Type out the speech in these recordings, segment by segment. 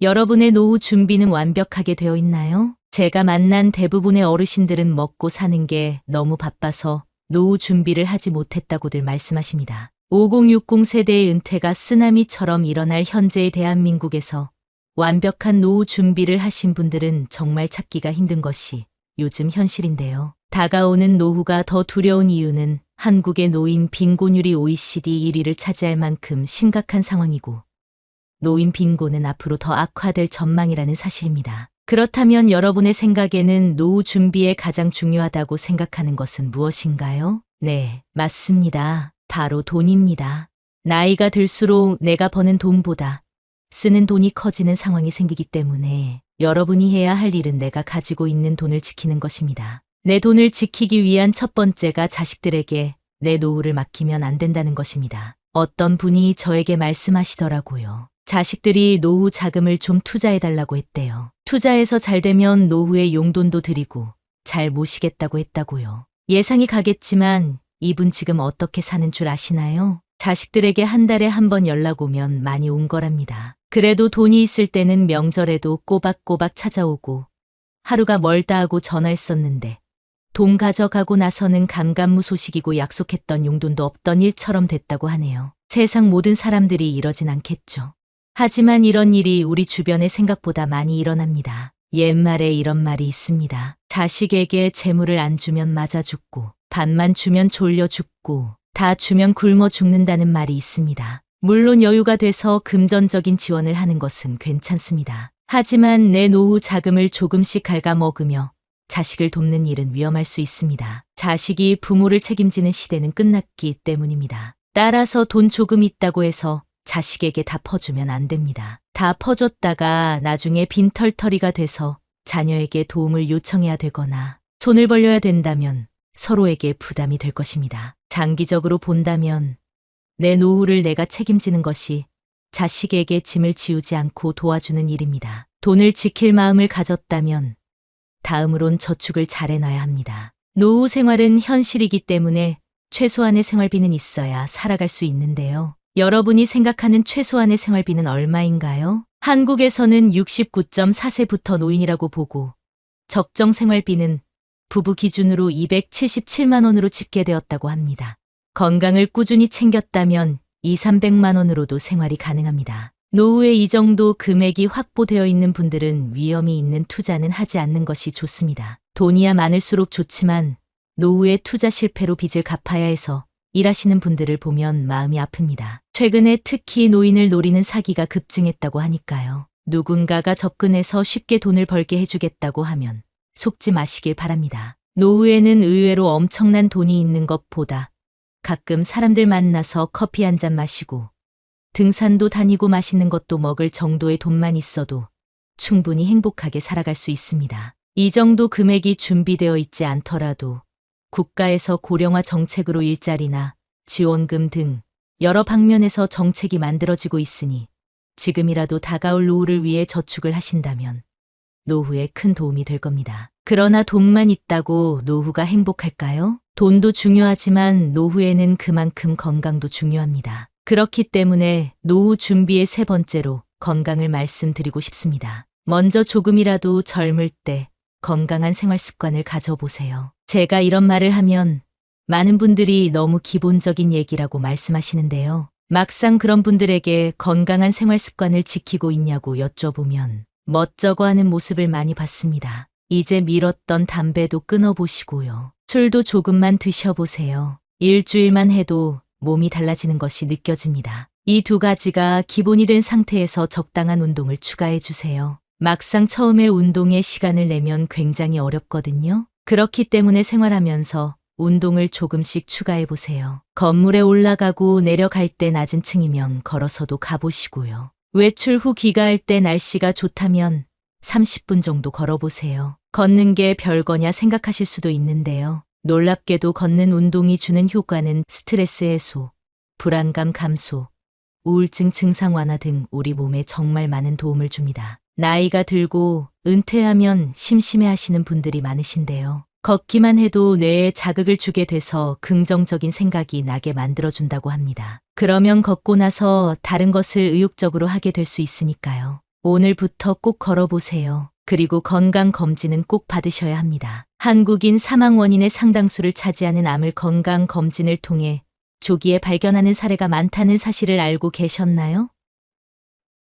여러분의 노후 준비는 완벽하게 되어 있나요? 제가 만난 대부분의 어르신들은 먹고 사는 게 너무 바빠서 노후 준비를 하지 못했다고들 말씀하십니다. 5060 세대의 은퇴가 쓰나미처럼 일어날 현재의 대한민국에서 완벽한 노후 준비를 하신 분들은 정말 찾기가 힘든 것이 요즘 현실인데요. 다가오는 노후가 더 두려운 이유는 한국의 노인 빈곤율이 OECD 1위를 차지할 만큼 심각한 상황이고 노인 빈곤은 앞으로 더 악화될 전망이라는 사실입니다. 그렇다면 여러분의 생각에는 노후 준비에 가장 중요하다고 생각하는 것은 무엇인가요? 네, 맞습니다. 바로 돈입니다. 나이가 들수록 내가 버는 돈보다 쓰는 돈이 커지는 상황이 생기기 때문에 여러분이 해야 할 일은 내가 가지고 있는 돈을 지키는 것입니다. 내 돈을 지키기 위한 첫 번째가 자식들에게 내 노후를 맡기면 안 된다는 것입니다. 어떤 분이 저에게 말씀하시더라고요. 자식들이 노후 자금을 좀 투자해달라고 했대요. 투자해서 잘 되면 노후에 용돈도 드리고 잘 모시겠다고 했다고요. 예상이 가겠지만 이분 지금 어떻게 사는 줄 아시나요? 자식들에게 한 달에 한 번 연락 오면 많이 온 거랍니다. 그래도 돈이 있을 때는 명절에도 꼬박꼬박 찾아오고 하루가 멀다 하고 전화했었는데 돈 가져가고 나서는 감감무소식이고 약속했던 용돈도 없던 일처럼 됐다고 하네요. 세상 모든 사람들이 이러진 않겠죠. 하지만 이런 일이 우리 주변에 생각보다 많이 일어납니다. 옛말에 이런 말이 있습니다. 자식에게 재물을 안 주면 맞아 죽고 반만 주면 졸려 죽고 다 주면 굶어 죽는다는 말이 있습니다. 물론 여유가 돼서 금전적인 지원을 하는 것은 괜찮습니다. 하지만 내 노후 자금을 조금씩 갉아먹으며 자식을 돕는 일은 위험할 수 있습니다. 자식이 부모를 책임지는 시대는 끝났기 때문입니다. 따라서 돈 조금 있다고 해서 자식에게 다 퍼주면 안 됩니다. 다 퍼줬다가 나중에 빈털터리가 돼서 자녀에게 도움을 요청해야 되거나 손을 벌려야 된다면 서로에게 부담이 될 것입니다. 장기적으로 본다면 내 노후를 내가 책임지는 것이 자식에게 짐을 지우지 않고 도와주는 일입니다. 돈을 지킬 마음을 가졌다면 다음으론 저축을 잘 해놔야 합니다. 노후 생활은 현실이기 때문에 최소한의 생활비는 있어야 살아갈 수 있는데요. 여러분이 생각하는 최소한의 생활비는 얼마인가요? 한국에서는 69.4세부터 노인이라고 보고 적정 생활비는 부부 기준으로 277만 원으로 집계되었다고 합니다. 건강을 꾸준히 챙겼다면 200~300만 원으로도 생활이 가능합니다. 노후에 이 정도 금액이 확보되어 있는 분들은 위험이 있는 투자는 하지 않는 것이 좋습니다. 돈이야 많을수록 좋지만 노후에 투자 실패로 빚을 갚아야 해서 일하시는 분들을 보면 마음이 아픕니다. 최근에 특히 노인을 노리는 사기가 급증했다고 하니까요. 누군가가 접근해서 쉽게 돈을 벌게 해주겠다고 하면 속지 마시길 바랍니다. 노후에는 의외로 엄청난 돈이 있는 것보다 가끔 사람들 만나서 커피 한 잔 마시고 등산도 다니고 맛있는 것도 먹을 정도의 돈만 있어도 충분히 행복하게 살아갈 수 있습니다. 이 정도 금액이 준비되어 있지 않더라도 국가에서 고령화 정책으로 일자리나 지원금 등 여러 방면에서 정책이 만들어지고 있으니 지금이라도 다가올 노후를 위해 저축을 하신다면 노후에 큰 도움이 될 겁니다. 그러나 돈만 있다고 노후가 행복할까요? 돈도 중요하지만 노후에는 그만큼 건강도 중요합니다. 그렇기 때문에 노후 준비의 세 번째로 건강을 말씀드리고 싶습니다. 먼저 조금이라도 젊을 때 건강한 생활 습관을 가져보세요. 제가 이런 말을 하면 많은 분들이 너무 기본적인 얘기라고 말씀하시는데요. 막상 그런 분들에게 건강한 생활 습관을 지키고 있냐고 여쭤보면 멋쩍어하는 모습을 많이 봤습니다. 이제 미뤘던 담배도 끊어보시고요. 술도 조금만 드셔보세요. 일주일만 해도 몸이 달라지는 것이 느껴집니다. 이 두 가지가 기본이 된 상태에서 적당한 운동을 추가해 주세요. 막상 처음에 운동에 시간을 내면 굉장히 어렵거든요. 그렇기 때문에 생활하면서 운동을 조금씩 추가해 보세요. 건물에 올라가고 내려갈 때 낮은 층이면 걸어서도 가보시고요. 외출 후 귀가할 때 날씨가 좋다면 30분 정도 걸어보세요. 걷는 게 별거냐 생각하실 수도 있는데요. 놀랍게도 걷는 운동이 주는 효과는 스트레스 해소, 불안감 감소, 우울증 증상 완화 등 우리 몸에 정말 많은 도움을 줍니다. 나이가 들고 은퇴하면 심심해하시는 분들이 많으신데요. 걷기만 해도 뇌에 자극을 주게 돼서 긍정적인 생각이 나게 만들어준다고 합니다. 그러면 걷고 나서 다른 것을 의욕적으로 하게 될 수 있으니까요. 오늘부터 꼭 걸어보세요. 그리고 건강검진은 꼭 받으셔야 합니다. 한국인 사망 원인의 상당수를 차지하는 암을 건강검진을 통해 조기에 발견하는 사례가 많다는 사실을 알고 계셨나요?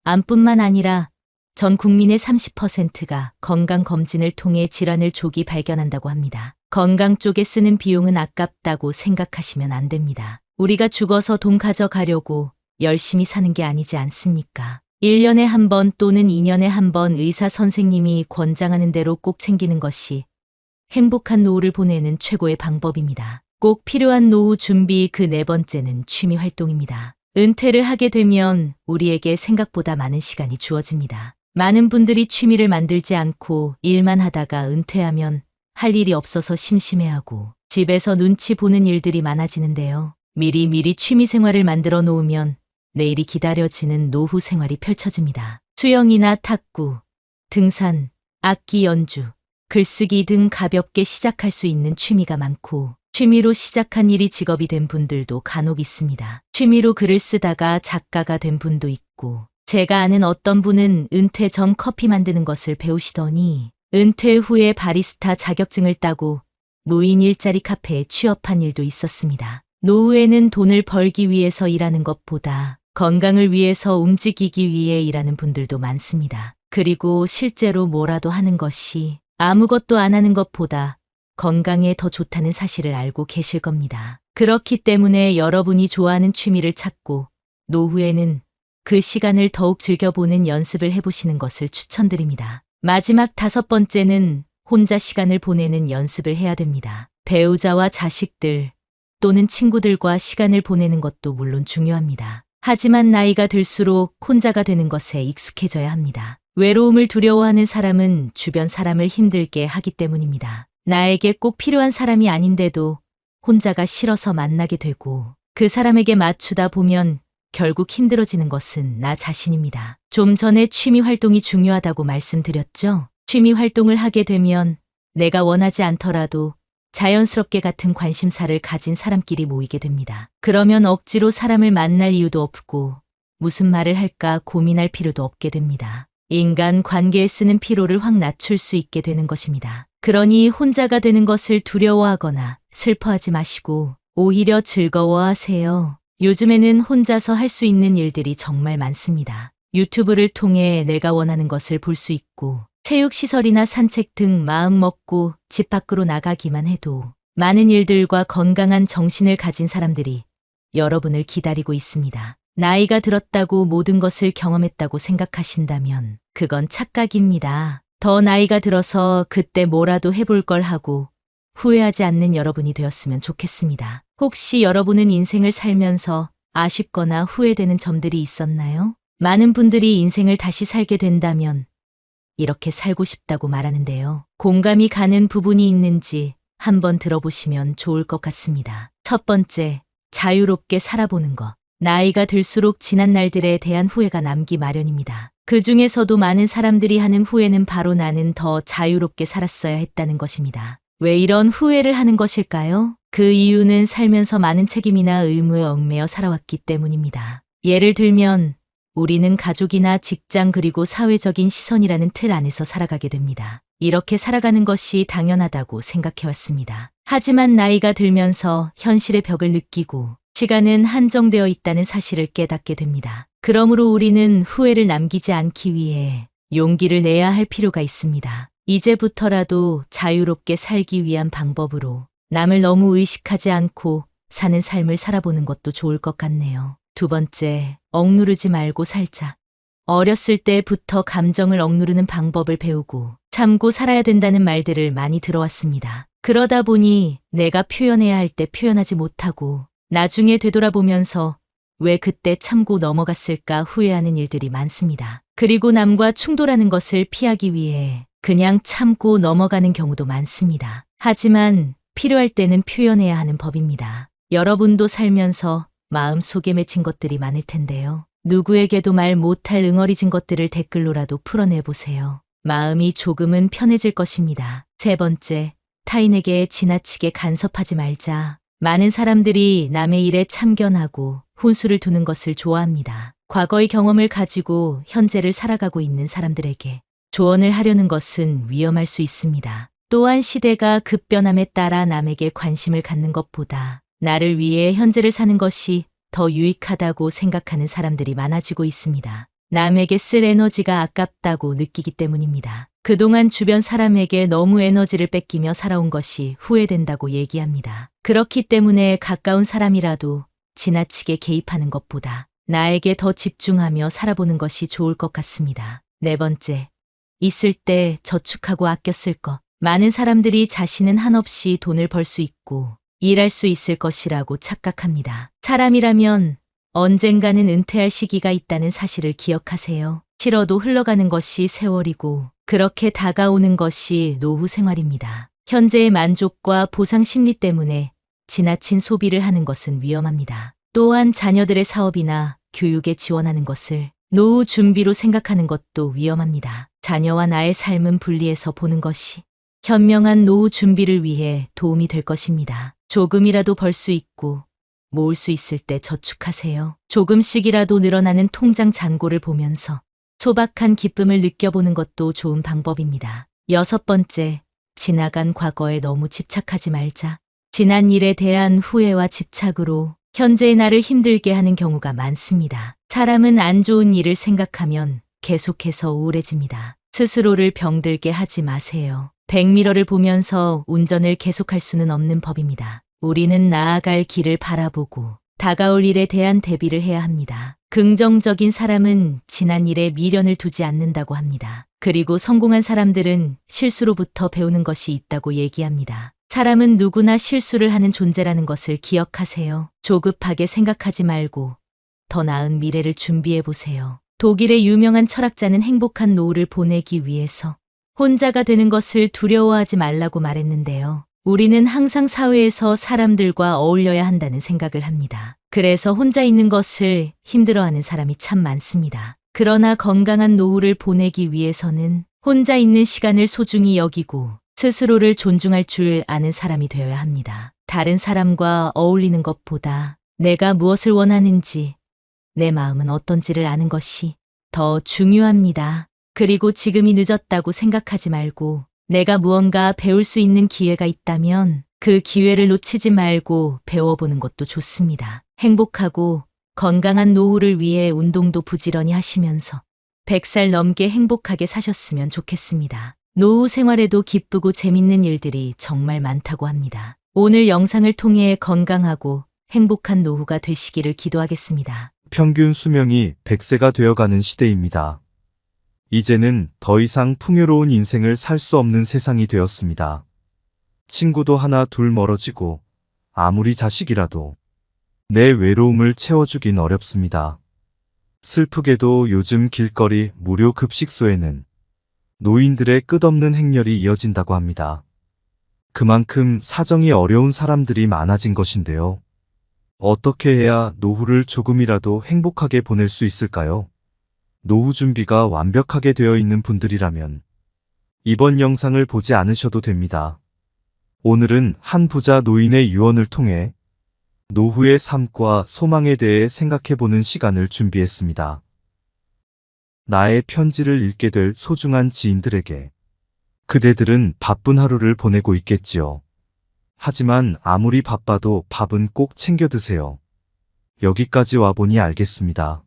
암뿐만 아니라 전 국민의 30%가 건강검진을 통해 질환을 조기 발견한다고 합니다. 건강 쪽에 쓰는 비용은 아깝다고 생각하시면 안 됩니다. 우리가 죽어서 돈 가져가려고 열심히 사는 게 아니지 않습니까? 1년에 한 번 또는 2년에 한 번 의사 선생님이 권장하는 대로 꼭 챙기는 것이 행복한 노후를 보내는 최고의 방법입니다. 꼭 필요한 노후 준비 그 네 번째는 취미 활동입니다. 은퇴를 하게 되면 우리에게 생각보다 많은 시간이 주어집니다. 많은 분들이 취미를 만들지 않고 일만 하다가 은퇴하면 할 일이 없어서 심심해하고 집에서 눈치 보는 일들이 많아지는데요. 미리미리 취미 생활을 만들어 놓으면 내일이 기다려지는 노후 생활이 펼쳐집니다. 수영이나 탁구, 등산, 악기 연주, 글쓰기 등 가볍게 시작할 수 있는 취미가 많고 취미로 시작한 일이 직업이 된 분들도 간혹 있습니다. 취미로 글을 쓰다가 작가가 된 분도 있고 제가 아는 어떤 분은 은퇴 전 커피 만드는 것을 배우시더니 은퇴 후에 바리스타 자격증을 따고 무인 일자리 카페에 취업한 일도 있었습니다. 노후에는 돈을 벌기 위해서 일하는 것보다 건강을 위해서 움직이기 위해 일하는 분들도 많습니다. 그리고 실제로 뭐라도 하는 것이 아무것도 안 하는 것보다 건강에 더 좋다는 사실을 알고 계실 겁니다. 그렇기 때문에 여러분이 좋아하는 취미를 찾고 노후에는 그 시간을 더욱 즐겨보는 연습을 해보시는 것을 추천드립니다. 마지막 5번째는 혼자 시간을 보내는 연습을 해야 됩니다. 배우자와 자식들 또는 친구들과 시간을 보내는 것도 물론 중요합니다. 하지만 나이가 들수록 혼자가 되는 것에 익숙해져야 합니다. 외로움을 두려워하는 사람은 주변 사람을 힘들게 하기 때문입니다. 나에게 꼭 필요한 사람이 아닌데도 혼자가 싫어서 만나게 되고 그 사람에게 맞추다 보면 결국 힘들어지는 것은 나 자신입니다. 좀 전에 취미 활동이 중요하다고 말씀드렸죠? 취미 활동을 하게 되면 내가 원하지 않더라도 자연스럽게 같은 관심사를 가진 사람끼리 모이게 됩니다. 그러면 억지로 사람을 만날 이유도 없고 무슨 말을 할까 고민할 필요도 없게 됩니다. 인간 관계에 쓰는 피로를 확 낮출 수 있게 되는 것입니다. 그러니 혼자가 되는 것을 두려워하거나 슬퍼하지 마시고 오히려 즐거워하세요. 요즘에는 혼자서 할 수 있는 일들이 정말 많습니다. 유튜브를 통해 내가 원하는 것을 볼 수 있고 체육시설이나 산책 등 마음 먹고 집 밖으로 나가기만 해도 많은 일들과 건강한 정신을 가진 사람들이 여러분을 기다리고 있습니다. 나이가 들었다고 모든 것을 경험했다고 생각하신다면 그건 착각입니다. 더 나이가 들어서 그때 뭐라도 해볼 걸 하고 후회하지 않는 여러분이 되었으면 좋겠습니다. 혹시 여러분은 인생을 살면서 아쉽거나 후회되는 점들이 있었나요? 많은 분들이 인생을 다시 살게 된다면 이렇게 살고 싶다고 말하는데요. 공감이 가는 부분이 있는지 한번 들어보시면 좋을 것 같습니다. 첫 번째, 자유롭게 살아보는 것. 나이가 들수록 지난 날들에 대한 후회가 남기 마련입니다. 그 중에서도 많은 사람들이 하는 후회는 바로 나는 더 자유롭게 살았어야 했다는 것입니다. 왜 이런 후회를 하는 것일까요? 그 이유는 살면서 많은 책임이나 의무에 얽매여 살아왔기 때문입니다. 예를 들면 우리는 가족이나 직장 그리고 사회적인 시선이라는 틀 안에서 살아가게 됩니다. 이렇게 살아가는 것이 당연하다고 생각해왔습니다. 하지만 나이가 들면서 현실의 벽을 느끼고 시간은 한정되어 있다는 사실을 깨닫게 됩니다. 그러므로 우리는 후회를 남기지 않기 위해 용기를 내야 할 필요가 있습니다. 이제부터라도 자유롭게 살기 위한 방법으로 남을 너무 의식하지 않고 사는 삶을 살아보는 것도 좋을 것 같네요. 두 번째, 억누르지 말고 살자. 어렸을 때부터 감정을 억누르는 방법을 배우고 참고 살아야 된다는 말들을 많이 들어왔습니다. 그러다 보니 내가 표현해야 할 때 표현하지 못하고 나중에 되돌아보면서 왜 그때 참고 넘어갔을까 후회하는 일들이 많습니다. 그리고 남과 충돌하는 것을 피하기 위해 그냥 참고 넘어가는 경우도 많습니다. 하지만 필요할 때는 표현해야 하는 법입니다. 여러분도 살면서 마음속에 맺힌 것들이 많을 텐데요. 누구에게도 말 못할 응어리진 것들을 댓글로라도 풀어내보세요. 마음이 조금은 편해질 것입니다. 세 번째, 타인에게 지나치게 간섭하지 말자. 많은 사람들이 남의 일에 참견하고 훈수를 두는 것을 좋아합니다. 과거의 경험을 가지고 현재를 살아가고 있는 사람들에게 조언을 하려는 것은 위험할 수 있습니다. 또한 시대가 급변함에 따라 남에게 관심을 갖는 것보다 나를 위해 현재를 사는 것이 더 유익하다고 생각하는 사람들이 많아지고 있습니다. 남에게 쓸 에너지가 아깝다고 느끼기 때문입니다. 그동안 주변 사람에게 너무 에너지를 뺏기며 살아온 것이 후회된다고 얘기합니다. 그렇기 때문에 가까운 사람이라도 지나치게 개입하는 것보다 나에게 더 집중하며 살아보는 것이 좋을 것 같습니다. 네 번째, 있을 때 저축하고 아껴 쓸 것. 많은 사람들이 자신은 한없이 돈을 벌 수 있고 일할 수 있을 것이라고 착각합니다. 사람이라면 언젠가는 은퇴할 시기가 있다는 사실을 기억하세요. 싫어도 흘러가는 것이 세월이고 그렇게 다가오는 것이 노후 생활입니다. 현재의 만족과 보상 심리 때문에 지나친 소비를 하는 것은 위험합니다. 또한 자녀들의 사업이나 교육에 지원하는 것을 노후 준비로 생각하는 것도 위험합니다. 자녀와 나의 삶은 분리해서 보는 것이 현명한 노후 준비를 위해 도움이 될 것입니다. 조금이라도 벌 수 있고 모을 수 있을 때 저축하세요. 조금씩이라도 늘어나는 통장 잔고를 보면서 소박한 기쁨을 느껴보는 것도 좋은 방법입니다. 여섯 번째, 지나간 과거에 너무 집착하지 말자. 지난 일에 대한 후회와 집착으로 현재의 나를 힘들게 하는 경우가 많습니다. 사람은 안 좋은 일을 생각하면 계속해서 우울해집니다. 스스로를 병들게 하지 마세요. 백미러를 보면서 운전을 계속할 수는 없는 법입니다. 우리는 나아갈 길을 바라보고 다가올 일에 대한 대비를 해야 합니다. 긍정적인 사람은 지난 일에 미련을 두지 않는다고 합니다. 그리고 성공한 사람들은 실수로부터 배우는 것이 있다고 얘기합니다. 사람은 누구나 실수를 하는 존재라는 것을 기억하세요. 조급하게 생각하지 말고 더 나은 미래를 준비해 보세요. 독일의 유명한 철학자는 행복한 노후를 보내기 위해서 혼자가 되는 것을 두려워하지 말라고 말했는데요. 우리는 항상 사회에서 사람들과 어울려야 한다는 생각을 합니다. 그래서 혼자 있는 것을 힘들어하는 사람이 참 많습니다. 그러나 건강한 노후를 보내기 위해서는 혼자 있는 시간을 소중히 여기고 스스로를 존중할 줄 아는 사람이 되어야 합니다. 다른 사람과 어울리는 것보다 내가 무엇을 원하는지, 내 마음은 어떤지를 아는 것이 더 중요합니다. 그리고 지금이 늦었다고 생각하지 말고 내가 무언가 배울 수 있는 기회가 있다면 그 기회를 놓치지 말고 배워보는 것도 좋습니다. 행복하고 건강한 노후를 위해 운동도 부지런히 하시면서 100살 넘게 행복하게 사셨으면 좋겠습니다. 노후 생활에도 기쁘고 재밌는 일들이 정말 많다고 합니다. 오늘 영상을 통해 건강하고 행복한 노후가 되시기를 기도하겠습니다. 평균 수명이 100세가 되어가는 시대입니다. 이제는 더 이상 풍요로운 인생을 살 수 없는 세상이 되었습니다. 친구도 하나 둘 멀어지고 아무리 자식이라도 내 외로움을 채워주긴 어렵습니다. 슬프게도 요즘 길거리 무료 급식소에는 노인들의 끝없는 행렬이 이어진다고 합니다. 그만큼 사정이 어려운 사람들이 많아진 것인데요. 어떻게 해야 노후를 조금이라도 행복하게 보낼 수 있을까요? 노후 준비가 완벽하게 되어 있는 분들이라면 이번 영상을 보지 않으셔도 됩니다. 오늘은 한 부자 노인의 유언을 통해 노후의 삶과 소망에 대해 생각해보는 시간을 준비했습니다. 나의 편지를 읽게 될 소중한 지인들에게 그대들은 바쁜 하루를 보내고 있겠지요. 하지만 아무리 바빠도 밥은 꼭 챙겨 드세요. 여기까지 와보니 알겠습니다.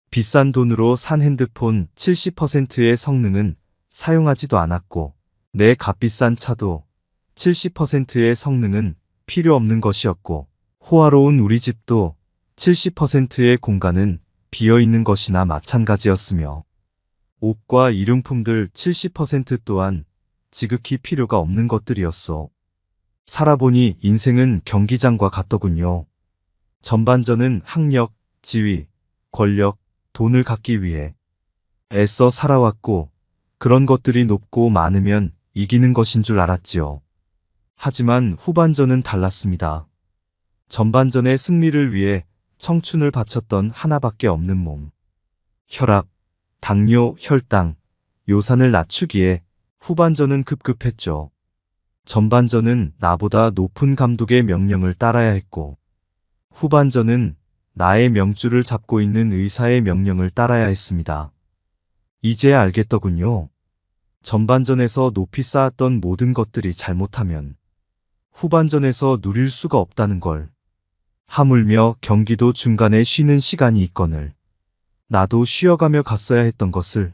비싼 돈으로 산 핸드폰 70%의 성능은 사용하지도 않았고 내 값비싼 차도 70%의 성능은 필요 없는 것이었고 호화로운 우리 집도 70%의 공간은 비어있는 것이나 마찬가지였으며 옷과 일용품들 70% 또한 지극히 필요가 없는 것들이었소. 살아보니 인생은 경기장과 같더군요. 전반전은 학력, 지위, 권력, 돈을 갖기 위해 애써 살아왔고 그런 것들이 높고 많으면 이기는 것인 줄 알았지요. 하지만 후반전은 달랐습니다. 전반전의 승리를 위해 청춘을 바쳤던 하나밖에 없는 몸. 혈압, 당뇨, 혈당, 요산을 낮추기에 후반전은 급급했죠. 전반전은 나보다 높은 감독의 명령을 따라야 했고 후반전은 나의 명줄을 잡고 있는 의사의 명령을 따라야 했습니다. 이제야 알겠더군요. 전반전에서 높이 쌓았던 모든 것들이 잘못하면 후반전에서 누릴 수가 없다는 걸. 하물며 경기도 중간에 쉬는 시간이 있거늘 나도 쉬어가며 갔어야 했던 것을.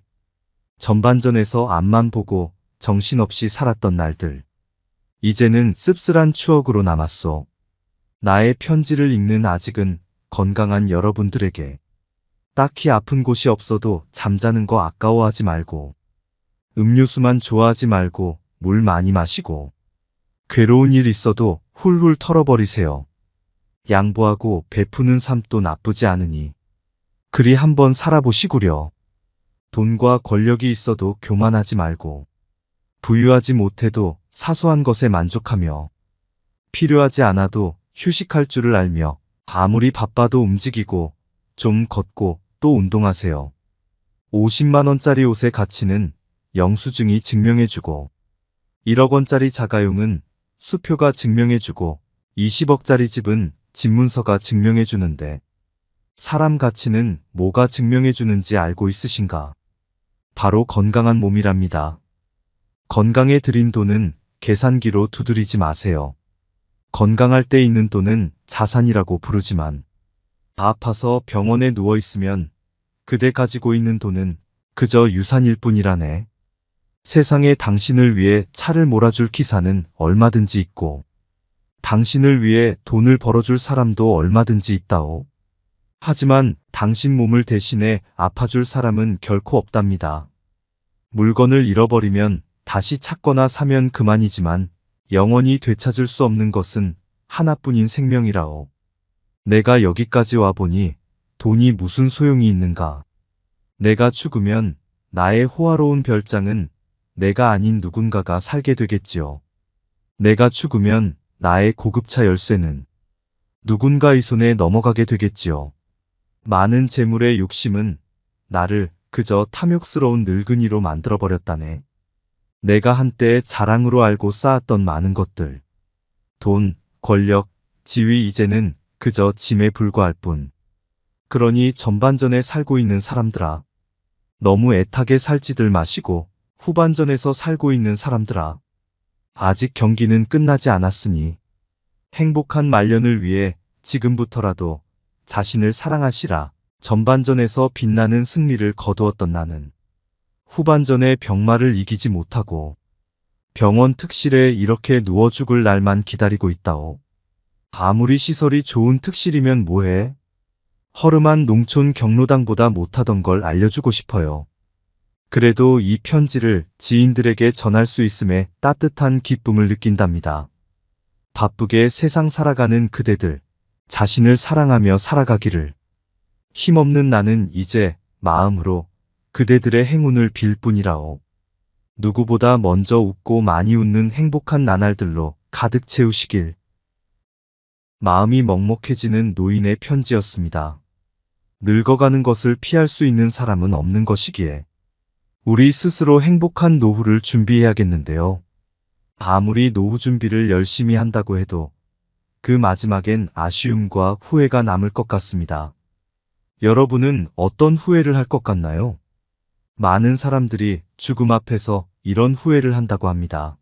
전반전에서 앞만 보고 정신없이 살았던 날들. 이제는 씁쓸한 추억으로 남았소. 나의 편지를 읽는 아직은 건강한 여러분들에게 딱히 아픈 곳이 없어도 잠자는 거 아까워하지 말고 음료수만 좋아하지 말고 물 많이 마시고 괴로운 일 있어도 훌훌 털어버리세요. 양보하고 베푸는 삶도 나쁘지 않으니 그리 한번 살아보시구려. 돈과 권력이 있어도 교만하지 말고 부유하지 못해도 사소한 것에 만족하며 필요하지 않아도 휴식할 줄을 알며 아무리 바빠도 움직이고 좀 걷고 또 운동하세요. 50만 원짜리 옷의 가치는 영수증이 증명해주고 1억 원짜리 자가용은 수표가 증명해주고 20억짜리 집은 집문서가 증명해주는데 사람 가치는 뭐가 증명해주는지 알고 있으신가? 바로 건강한 몸이랍니다. 건강에 들인 돈은 계산기로 두드리지 마세요. 건강할 때 있는 돈은 자산이라고 부르지만 아파서 병원에 누워있으면 그대 가지고 있는 돈은 그저 유산일 뿐이라네. 세상에 당신을 위해 차를 몰아줄 기사는 얼마든지 있고 당신을 위해 돈을 벌어줄 사람도 얼마든지 있다오. 하지만 당신 몸을 대신해 아파줄 사람은 결코 없답니다. 물건을 잃어버리면 다시 찾거나 사면 그만이지만 영원히 되찾을 수 없는 것은 하나뿐인 생명이라오. 내가 여기까지 와보니 돈이 무슨 소용이 있는가. 내가 죽으면 나의 호화로운 별장은 내가 아닌 누군가가 살게 되겠지요. 내가 죽으면 나의 고급차 열쇠는 누군가의 손에 넘어가게 되겠지요. 많은 재물의 욕심은 나를 그저 탐욕스러운 늙은이로 만들어버렸다네. 내가 한때 자랑으로 알고 쌓았던 많은 것들, 돈, 권력, 지위 이제는 그저 짐에 불과할 뿐. 그러니 전반전에 살고 있는 사람들아, 너무 애타게 살지들 마시고 후반전에서 살고 있는 사람들아, 아직 경기는 끝나지 않았으니 행복한 말년을 위해 지금부터라도 자신을 사랑하시라. 전반전에서 빛나는 승리를 거두었던 나는 후반전에 병마를 이기지 못하고 병원 특실에 이렇게 누워 죽을 날만 기다리고 있다오. 아무리 시설이 좋은 특실이면 뭐해? 허름한 농촌 경로당보다 못하던 걸 알려주고 싶어요. 그래도 이 편지를 지인들에게 전할 수 있음에 따뜻한 기쁨을 느낀답니다. 바쁘게 세상 살아가는 그대들, 자신을 사랑하며 살아가기를. 힘없는 나는 이제 마음으로 그대들의 행운을 빌 뿐이라오. 누구보다 먼저 웃고 많이 웃는 행복한 나날들로 가득 채우시길. 마음이 먹먹해지는 노인의 편지였습니다. 늙어가는 것을 피할 수 있는 사람은 없는 것이기에 우리 스스로 행복한 노후를 준비해야겠는데요. 아무리 노후 준비를 열심히 한다고 해도 그 마지막엔 아쉬움과 후회가 남을 것 같습니다. 여러분은 어떤 후회를 할 것 같나요? 많은 사람들이 죽음 앞에서 이런 후회를 한다고 합니다.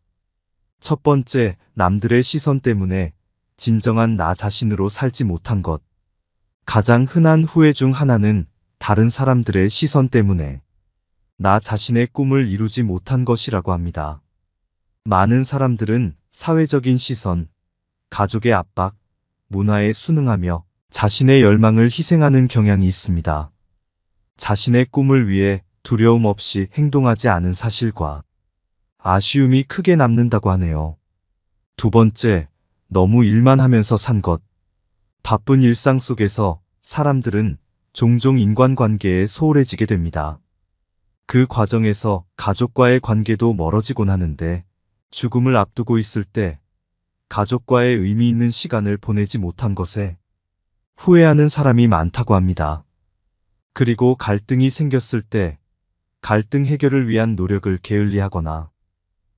첫 번째, 남들의 시선 때문에 진정한 나 자신으로 살지 못한 것. 가장 흔한 후회 중 하나는 다른 사람들의 시선 때문에 나 자신의 꿈을 이루지 못한 것이라고 합니다. 많은 사람들은 사회적인 시선, 가족의 압박, 문화에 순응하며 자신의 열망을 희생하는 경향이 있습니다. 자신의 꿈을 위해 두려움 없이 행동하지 않은 사실과 아쉬움이 크게 남는다고 하네요. 두 번째, 너무 일만 하면서 산 것. 바쁜 일상 속에서 사람들은 종종 인간관계에 소홀해지게 됩니다. 그 과정에서 가족과의 관계도 멀어지곤 하는데 죽음을 앞두고 있을 때 가족과의 의미 있는 시간을 보내지 못한 것에 후회하는 사람이 많다고 합니다. 그리고 갈등이 생겼을 때 갈등 해결을 위한 노력을 게을리하거나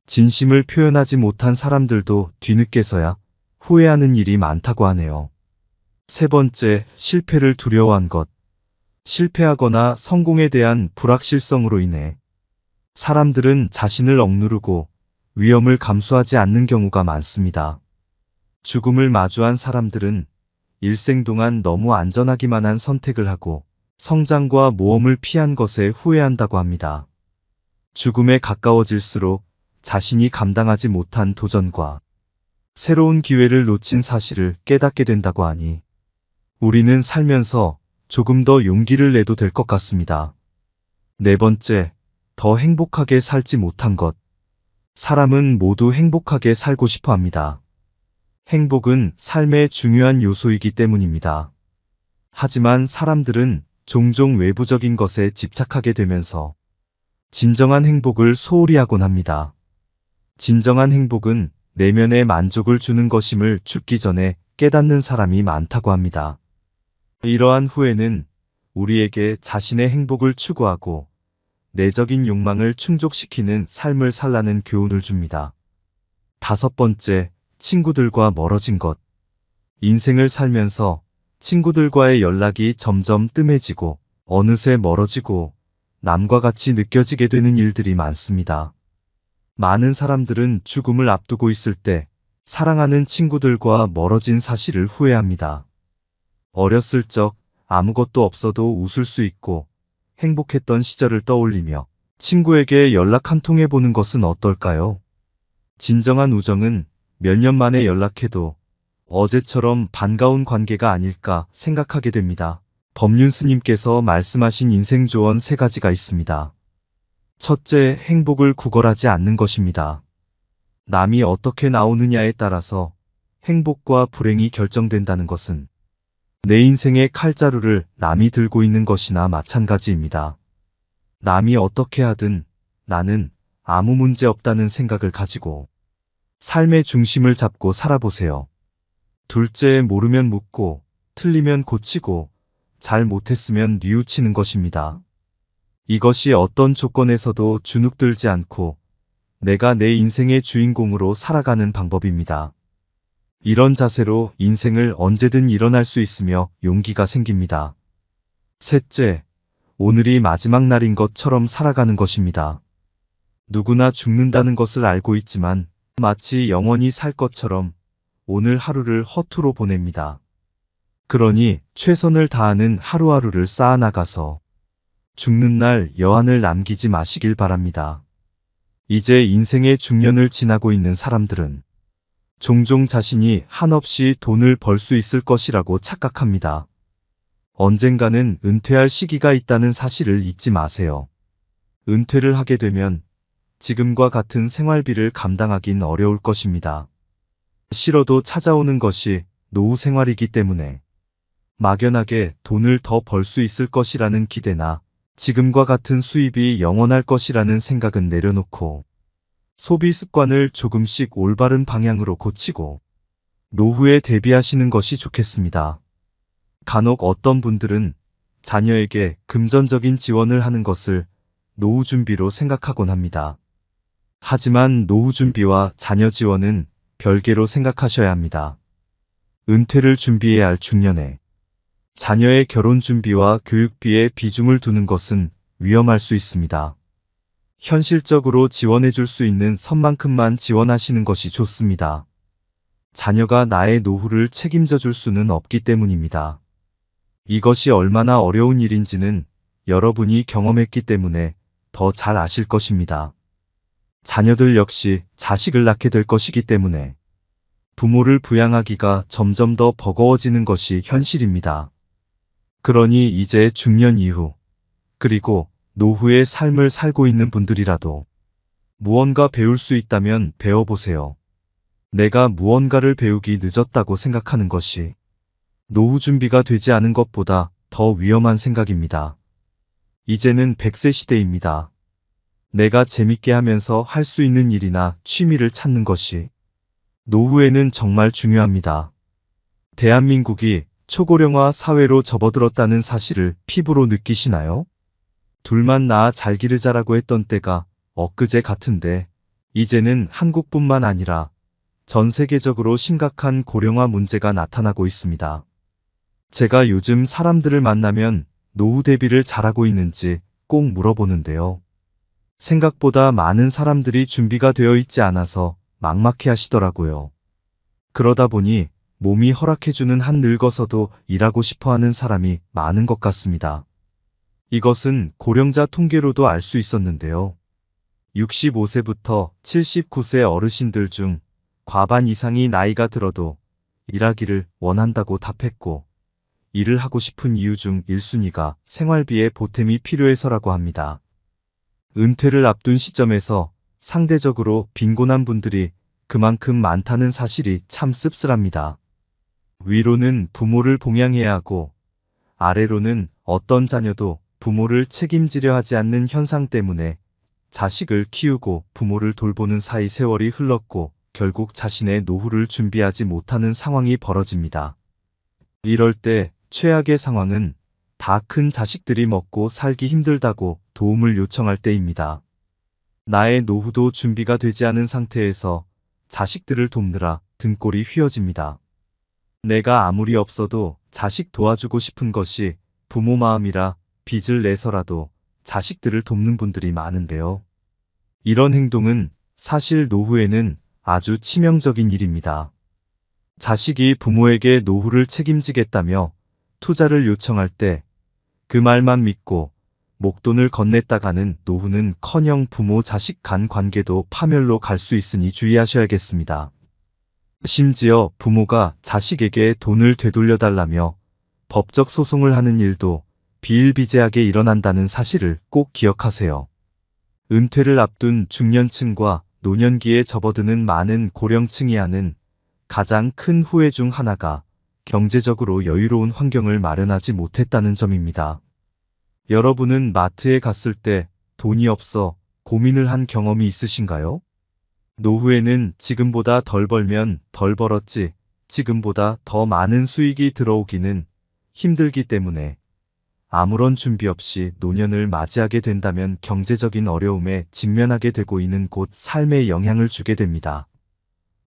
진심을 표현하지 못한 사람들도 뒤늦게서야 후회하는 일이 많다고 하네요. 세 번째, 실패를 두려워한 것. 실패하거나 성공에 대한 불확실성으로 인해 사람들은 자신을 억누르고 위험을 감수하지 않는 경우가 많습니다. 죽음을 마주한 사람들은 일생 동안 너무 안전하기만 한 선택을 하고 성장과 모험을 피한 것에 후회한다고 합니다. 죽음에 가까워질수록 자신이 감당하지 못한 도전과 새로운 기회를 놓친 사실을 깨닫게 된다고 하니 우리는 살면서 조금 더 용기를 내도 될 것 같습니다. 네 번째, 더 행복하게 살지 못한 것. 사람은 모두 행복하게 살고 싶어 합니다. 행복은 삶의 중요한 요소이기 때문입니다. 하지만 사람들은 종종 외부적인 것에 집착하게 되면서 진정한 행복을 소홀히 하곤 합니다. 진정한 행복은 내면의 만족을 주는 것임을 죽기 전에 깨닫는 사람이 많다고 합니다. 이러한 후회는 우리에게 자신의 행복을 추구하고 내적인 욕망을 충족시키는 삶을 살라는 교훈을 줍니다. 다섯 번째, 친구들과 멀어진 것. 인생을 살면서 친구들과의 연락이 점점 뜸해지고 어느새 멀어지고 남과 같이 느껴지게 되는 일들이 많습니다. 많은 사람들은 죽음을 앞두고 있을 때 사랑하는 친구들과 멀어진 사실을 후회합니다. 어렸을 적 아무것도 없어도 웃을 수 있고 행복했던 시절을 떠올리며 친구에게 연락 한 통 해보는 것은 어떨까요? 진정한 우정은 몇 년 만에 연락해도 어제처럼 반가운 관계가 아닐까 생각하게 됩니다. 법륜스님께서 말씀하신 인생 조언 3가지가 있습니다. 첫째, 행복을 구걸하지 않는 것입니다. 남이 어떻게 나오느냐에 따라서 행복과 불행이 결정된다는 것은 내 인생의 칼자루를 남이 들고 있는 것이나 마찬가지입니다. 남이 어떻게 하든 나는 아무 문제 없다는 생각을 가지고 삶의 중심을 잡고 살아보세요. 둘째, 모르면 묻고 틀리면 고치고 잘 못했으면 뉘우치는 것입니다. 이것이 어떤 조건에서도 주눅들지 않고 내가 내 인생의 주인공으로 살아가는 방법입니다. 이런 자세로 인생을 언제든 일어날 수 있으며 용기가 생깁니다. 셋째, 오늘이 마지막 날인 것처럼 살아가는 것입니다. 누구나 죽는다는 것을 알고 있지만 마치 영원히 살 것처럼 오늘 하루를 허투루 보냅니다. 그러니 최선을 다하는 하루하루를 쌓아나가서 죽는 날 여한을 남기지 마시길 바랍니다. 이제 인생의 중년을 지나고 있는 사람들은 종종 자신이 한없이 돈을 벌 수 있을 것이라고 착각합니다. 언젠가는 은퇴할 시기가 있다는 사실을 잊지 마세요. 은퇴를 하게 되면 지금과 같은 생활비를 감당하긴 어려울 것입니다. 싫어도 찾아오는 것이 노후 생활이기 때문에 막연하게 돈을 더 벌 수 있을 것이라는 기대나 지금과 같은 수입이 영원할 것이라는 생각은 내려놓고 소비 습관을 조금씩 올바른 방향으로 고치고 노후에 대비하시는 것이 좋겠습니다. 간혹 어떤 분들은 자녀에게 금전적인 지원을 하는 것을 노후 준비로 생각하곤 합니다. 하지만 노후 준비와 자녀 지원은 별개로 생각하셔야 합니다. 은퇴를 준비해야 할 중년에 자녀의 결혼 준비와 교육비에 비중을 두는 것은 위험할 수 있습니다. 현실적으로 지원해 줄 수 있는 선만큼만 지원하시는 것이 좋습니다. 자녀가 나의 노후를 책임져 줄 수는 없기 때문입니다. 이것이 얼마나 어려운 일인지는 여러분이 경험했기 때문에 더 잘 아실 것입니다. 자녀들 역시 자식을 낳게 될 것이기 때문에 부모를 부양하기가 점점 더 버거워지는 것이 현실입니다. 그러니 이제 중년 이후 그리고 노후의 삶을 살고 있는 분들이라도 무언가 배울 수 있다면 배워보세요. 내가 무언가를 배우기 늦었다고 생각하는 것이 노후 준비가 되지 않은 것보다 더 위험한 생각입니다. 이제는 100세 시대입니다. 내가 재밌게 하면서 할 수 있는 일이나 취미를 찾는 것이 노후에는 정말 중요합니다. 대한민국이 초고령화 사회로 접어들었다는 사실을 피부로 느끼시나요? 둘만 낳아 잘 기르자라고 했던 때가 엊그제 같은데 이제는 한국뿐만 아니라 전 세계적으로 심각한 고령화 문제가 나타나고 있습니다. 제가 요즘 사람들을 만나면 노후 대비를 잘하고 있는지 꼭 물어보는데요. 생각보다 많은 사람들이 준비가 되어 있지 않아서 막막해 하시더라고요. 그러다 보니 몸이 허락해주는 한 늙어서도 일하고 싶어 하는 사람이 많은 것 같습니다. 이것은 고령자 통계로도 알 수 있었는데요. 65세부터 79세 어르신들 중 과반 이상이 나이가 들어도 일하기를 원한다고 답했고, 일을 하고 싶은 이유 중 1순위가 생활비에 보탬이 필요해서라고 합니다. 은퇴를 앞둔 시점에서 상대적으로 빈곤한 분들이 그만큼 많다는 사실이 참 씁쓸합니다. 위로는 부모를 봉양해야 하고, 아래로는 어떤 자녀도 부모를 책임지려 하지 않는 현상 때문에 자식을 키우고 부모를 돌보는 사이 세월이 흘렀고 결국 자신의 노후를 준비하지 못하는 상황이 벌어집니다. 이럴 때 최악의 상황은 다 큰 자식들이 먹고 살기 힘들다고 도움을 요청할 때입니다. 나의 노후도 준비가 되지 않은 상태에서 자식들을 돕느라 등골이 휘어집니다. 내가 아무리 없어도 자식 도와주고 싶은 것이 부모 마음이라 빚을 내서라도 자식들을 돕는 분들이 많은데요. 이런 행동은 사실 노후에는 아주 치명적인 일입니다. 자식이 부모에게 노후를 책임지겠다며 투자를 요청할 때 그 말만 믿고 목돈을 건넸다가는 노후는커녕 부모 자식 간 관계도 파멸로 갈 수 있으니 주의하셔야겠습니다. 심지어 부모가 자식에게 돈을 되돌려달라며 법적 소송을 하는 일도 비일비재하게 일어난다는 사실을 꼭 기억하세요. 은퇴를 앞둔 중년층과 노년기에 접어드는 많은 고령층이 하는 가장 큰 후회 중 하나가 경제적으로 여유로운 환경을 마련하지 못했다는 점입니다. 여러분은 마트에 갔을 때 돈이 없어 고민을 한 경험이 있으신가요? 노후에는 지금보다 덜 벌면 덜 벌었지 지금보다 더 많은 수익이 들어오기는 힘들기 때문에 아무런 준비 없이 노년을 맞이하게 된다면 경제적인 어려움에 직면하게 되고 있는 곳 삶에 영향을 주게 됩니다.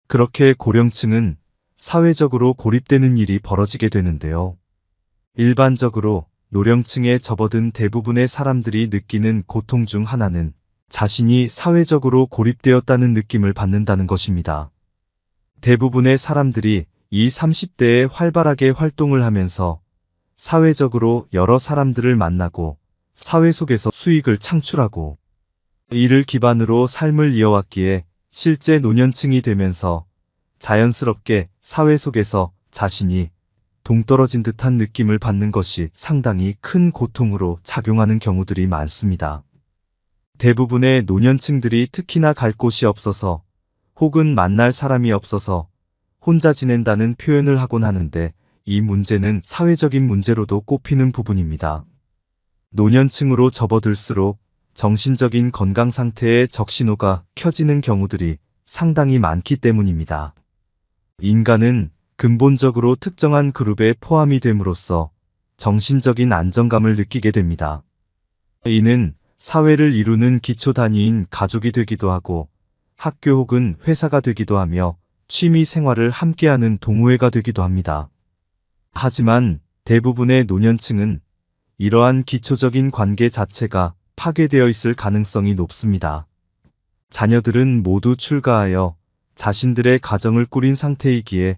그렇게 고령층은 사회적으로 고립되는 일이 벌어지게 되는데요. 일반적으로 노령층에 접어든 대부분의 사람들이 느끼는 고통 중 하나는 자신이 사회적으로 고립되었다는 느낌을 받는다는 것입니다. 대부분의 사람들이 20, 30대에 활발하게 활동을 하면서 사회적으로 여러 사람들을 만나고 사회 속에서 수익을 창출하고 이를 기반으로 삶을 이어왔기에 실제 노년층이 되면서 자연스럽게 사회 속에서 자신이 동떨어진 듯한 느낌을 받는 것이 상당히 큰 고통으로 작용하는 경우들이 많습니다. 대부분의 노년층들이 특히나 갈 곳이 없어서 혹은 만날 사람이 없어서 혼자 지낸다는 표현을 하곤 하는데 이 문제는 사회적인 문제로도 꼽히는 부분입니다. 노년층으로 접어들수록 정신적인 건강 상태에 적신호가 켜지는 경우들이 상당히 많기 때문입니다. 인간은 근본적으로 특정한 그룹에 포함이 됨으로써 정신적인 안정감을 느끼게 됩니다. 이는 사회를 이루는 기초 단위인 가족이 되기도 하고 학교 혹은 회사가 되기도 하며 취미 생활을 함께하는 동호회가 되기도 합니다. 하지만 대부분의 노년층은 이러한 기초적인 관계 자체가 파괴되어 있을 가능성이 높습니다. 자녀들은 모두 출가하여 자신들의 가정을 꾸린 상태이기에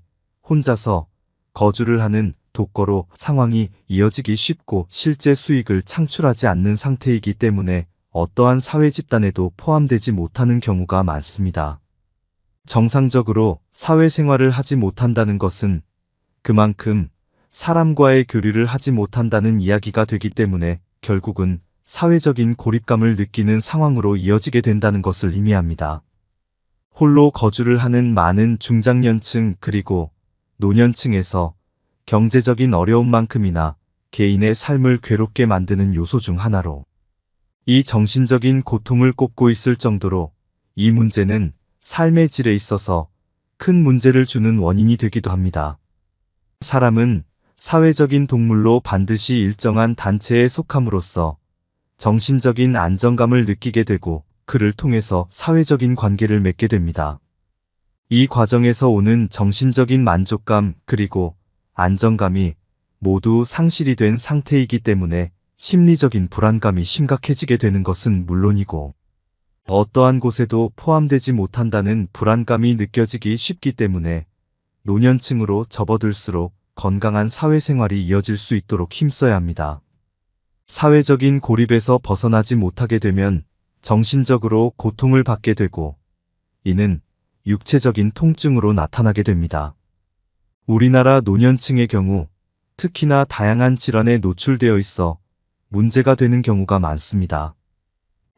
혼자서 거주를 하는 독거로 상황이 이어지기 쉽고 실제 수익을 창출하지 않는 상태이기 때문에 어떠한 사회 집단에도 포함되지 못하는 경우가 많습니다. 정상적으로 사회생활을 하지 못한다는 것은 그만큼 사람과의 교류를 하지 못한다는 이야기가 되기 때문에 결국은 사회적인 고립감을 느끼는 상황으로 이어지게 된다는 것을 의미합니다. 홀로 거주를 하는 많은 중장년층 그리고 노년층에서 경제적인 어려움만큼이나 개인의 삶을 괴롭게 만드는 요소 중 하나로 이 정신적인 고통을 꼽고 있을 정도로 이 문제는 삶의 질에 있어서 큰 문제를 주는 원인이 되기도 합니다. 사람은 사회적인 동물로 반드시 일정한 단체에 속함으로써 정신적인 안정감을 느끼게 되고 그를 통해서 사회적인 관계를 맺게 됩니다. 이 과정에서 오는 정신적인 만족감 그리고 안정감이 모두 상실이 된 상태이기 때문에 심리적인 불안감이 심각해지게 되는 것은 물론이고, 어떠한 곳에도 포함되지 못한다는 불안감이 느껴지기 쉽기 때문에 노년층으로 접어들수록 건강한 사회생활이 이어질 수 있도록 힘써야 합니다. 사회적인 고립에서 벗어나지 못하게 되면 정신적으로 고통을 받게 되고, 이는 육체적인 통증으로 나타나게 됩니다. 우리나라 노년층의 경우 특히나 다양한 질환에 노출되어 있어 문제가 되는 경우가 많습니다.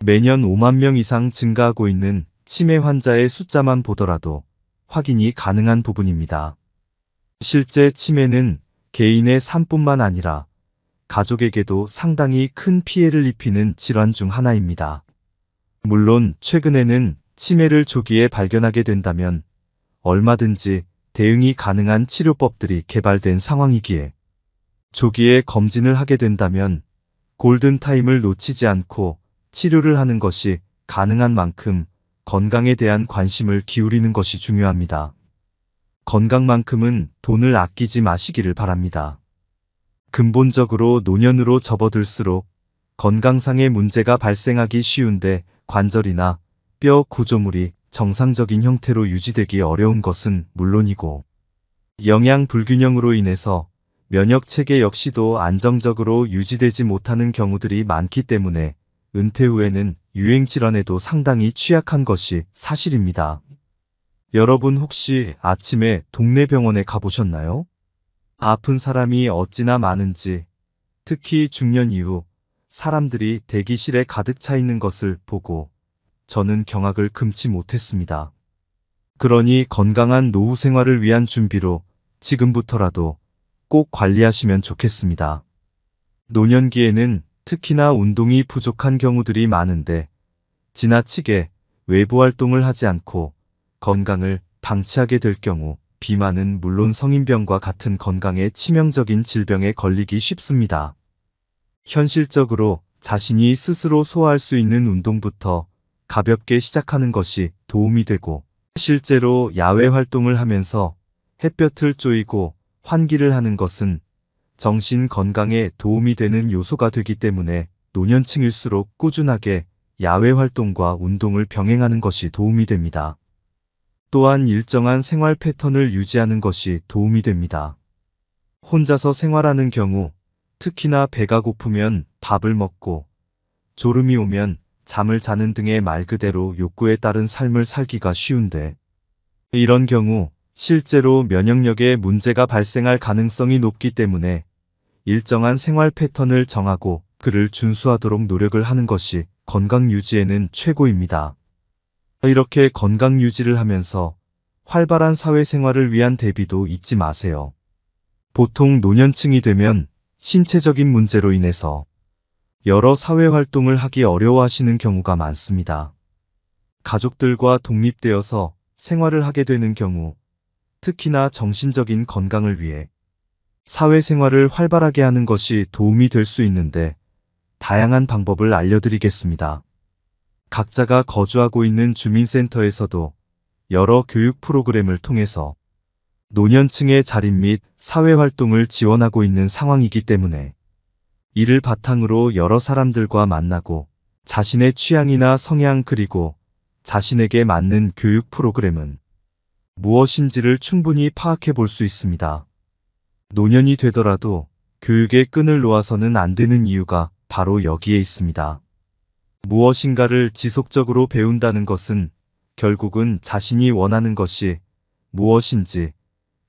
매년 5만 명 이상 증가하고 있는 치매 환자의 숫자만 보더라도 확인이 가능한 부분입니다. 실제 치매는 개인의 삶뿐만 아니라 가족에게도 상당히 큰 피해를 입히는 질환 중 하나입니다. 물론 최근에는 치매를 조기에 발견하게 된다면 얼마든지 대응이 가능한 치료법들이 개발된 상황이기에 조기에 검진을 하게 된다면 골든타임을 놓치지 않고 치료를 하는 것이 가능한 만큼 건강에 대한 관심을 기울이는 것이 중요합니다. 건강만큼은 돈을 아끼지 마시기를 바랍니다. 근본적으로 노년으로 접어들수록 건강상의 문제가 발생하기 쉬운데 관절이나 뼈 구조물이 정상적인 형태로 유지되기 어려운 것은 물론이고, 영양 불균형으로 인해서 면역 체계 역시도 안정적으로 유지되지 못하는 경우들이 많기 때문에 은퇴 후에는 유행 질환에도 상당히 취약한 것이 사실입니다. 여러분 혹시 아침에 동네 병원에 가보셨나요? 아픈 사람이 어찌나 많은지, 특히 중년 이후 사람들이 대기실에 가득 차 있는 것을 보고 저는 경악을 금치 못했습니다. 그러니 건강한 노후 생활을 위한 준비로 지금부터라도 꼭 관리하시면 좋겠습니다. 노년기에는 특히나 운동이 부족한 경우들이 많은데 지나치게 외부 활동을 하지 않고 건강을 방치하게 될 경우 비만은 물론 성인병과 같은 건강에 치명적인 질병에 걸리기 쉽습니다. 현실적으로 자신이 스스로 소화할 수 있는 운동부터 가볍게 시작하는 것이 도움이 되고, 실제로 야외 활동을 하면서 햇볕을 쬐이고 환기를 하는 것은 정신 건강에 도움이 되는 요소가 되기 때문에 노년층일수록 꾸준하게 야외 활동과 운동을 병행하는 것이 도움이 됩니다. 또한 일정한 생활 패턴을 유지하는 것이 도움이 됩니다. 혼자서 생활하는 경우 특히나 배가 고프면 밥을 먹고 졸음이 오면 잠을 자는 등의 말 그대로 욕구에 따른 삶을 살기가 쉬운데, 이런 경우 실제로 면역력에 문제가 발생할 가능성이 높기 때문에 일정한 생활 패턴을 정하고 그를 준수하도록 노력을 하는 것이 건강 유지에는 최고입니다. 이렇게 건강 유지를 하면서 활발한 사회생활을 위한 대비도 잊지 마세요. 보통 노년층이 되면 신체적인 문제로 인해서 여러 사회활동을 하기 어려워하시는 경우가 많습니다. 가족들과 독립되어서 생활을 하게 되는 경우, 특히나 정신적인 건강을 위해 사회생활을 활발하게 하는 것이 도움이 될 수 있는데 다양한 방법을 알려드리겠습니다. 각자가 거주하고 있는 주민센터에서도 여러 교육 프로그램을 통해서 노년층의 자립 및 사회활동을 지원하고 있는 상황이기 때문에 이를 바탕으로 여러 사람들과 만나고 자신의 취향이나 성향 그리고 자신에게 맞는 교육 프로그램은 무엇인지를 충분히 파악해 볼 수 있습니다. 노년이 되더라도 교육의 끈을 놓아서는 안 되는 이유가 바로 여기에 있습니다. 무엇인가를 지속적으로 배운다는 것은 결국은 자신이 원하는 것이 무엇인지,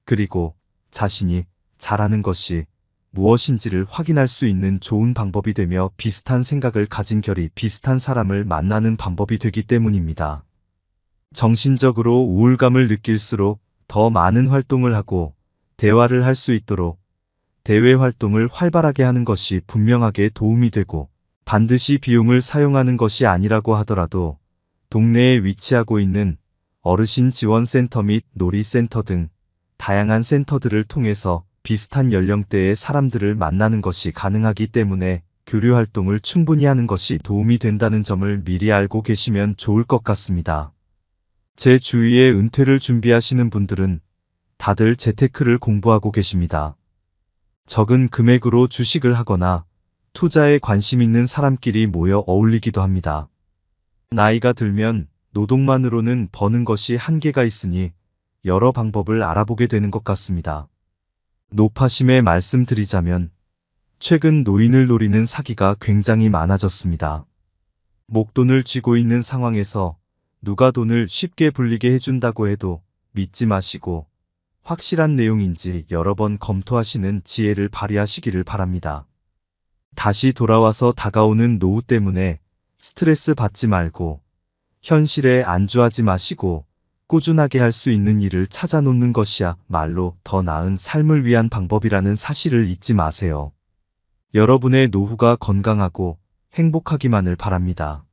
그리고 자신이 잘하는 것이 무엇인지를 확인할 수 있는 좋은 방법이 되며 비슷한 생각을 가진 결이 비슷한 사람을 만나는 방법이 되기 때문입니다. 정신적으로 우울감을 느낄수록 더 많은 활동을 하고 대화를 할 수 있도록 대외 활동을 활발하게 하는 것이 분명하게 도움이 되고, 반드시 비용을 사용하는 것이 아니라고 하더라도 동네에 위치하고 있는 어르신 지원센터 및 놀이센터 등 다양한 센터들을 통해서 비슷한 연령대의 사람들을 만나는 것이 가능하기 때문에 교류 활동을 충분히 하는 것이 도움이 된다는 점을 미리 알고 계시면 좋을 것 같습니다. 제 주위에 은퇴를 준비하시는 분들은 다들 재테크를 공부하고 계십니다. 적은 금액으로 주식을 하거나 투자에 관심 있는 사람끼리 모여 어울리기도 합니다. 나이가 들면 노동만으로는 버는 것이 한계가 있으니 여러 방법을 알아보게 되는 것 같습니다. 노파심에 말씀드리자면 최근 노인을 노리는 사기가 굉장히 많아졌습니다. 목돈을 쥐고 있는 상황에서 누가 돈을 쉽게 불리게 해준다고 해도 믿지 마시고 확실한 내용인지 여러 번 검토하시는 지혜를 발휘하시기를 바랍니다. 다시 돌아와서 다가오는 노후 때문에 스트레스 받지 말고 현실에 안주하지 마시고 꾸준하게 할 수 있는 일을 찾아 놓는 것이야말로 더 나은 삶을 위한 방법이라는 사실을 잊지 마세요. 여러분의 노후가 건강하고 행복하기만을 바랍니다.